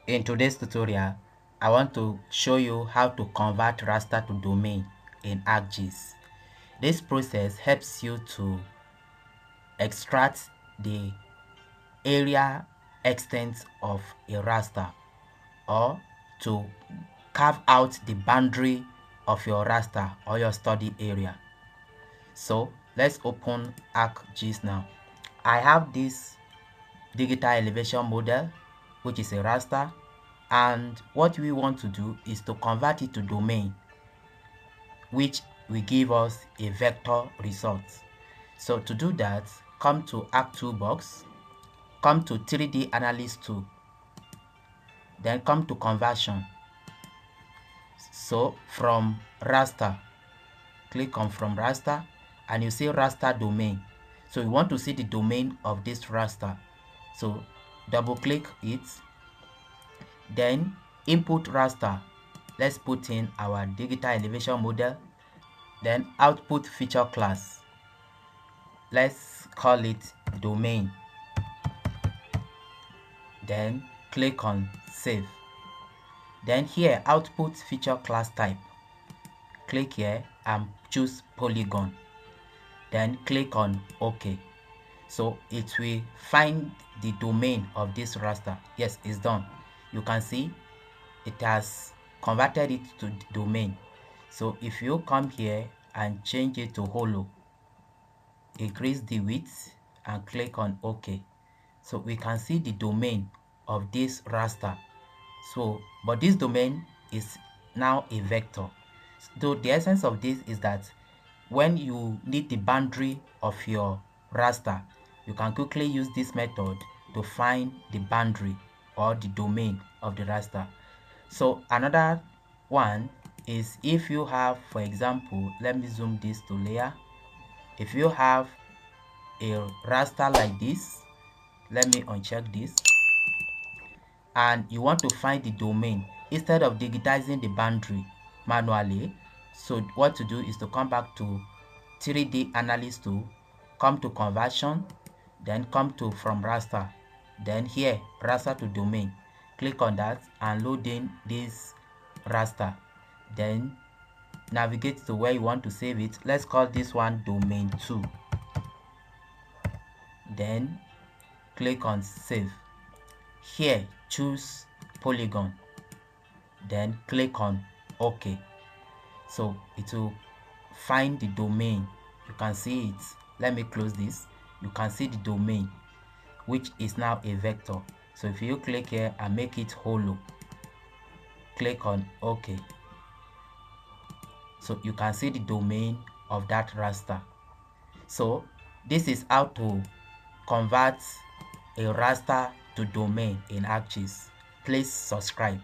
In today's tutorial, I want to show you how to convert raster to domain in ArcGIS. This process helps you to extract the area extent of a raster or to carve out the boundary of your raster or your study area. So let's open ArcGIS now. I have this digital elevation model, which is a raster, and what we want to do is to convert it to domain, which will give us a vector result. So to do that, come to Arc Toolbox, come to 3D Analyst tool, then come to Conversion. So from raster, click on from raster, and you see raster domain. So you want to see the domain of this raster. So double click it, then input raster. Let's put in our digital elevation model, then output feature class. Let's call it domain. Then click on save. Then here, output feature class type. Click here and choose polygon. Then click on OK. So it will find the domain of this raster. Yes, it's done. You can see it has converted it to domain. So if you come here and change it to hollow, increase the width and click on OK. So we can see the domain of this raster. So but this domain is now a vector. So the essence of this is that when you need the boundary of your raster, you can quickly use this method to find the boundary or the domain of the raster. So another one is if you have, for example, let me zoom this to layer. If you have a raster like this, let me uncheck this, and you want to find the domain instead of digitizing the boundary manually, so what to do is to come back to 3D Analyst tool, come to Conversion, then come to from raster, then here raster to domain, click on that and load in this raster, then navigate to where you want to save it. Let's call this one domain 2, then click on save. Here choose polygon, then click on OK. So it will find the domain. You can see it. Let me close this. You can see the domain, which is now a vector. So if you click here and make it hollow, click on OK. So you can see the domain of that raster. So this is how to convert a raster to domain in ArcGIS. Please subscribe.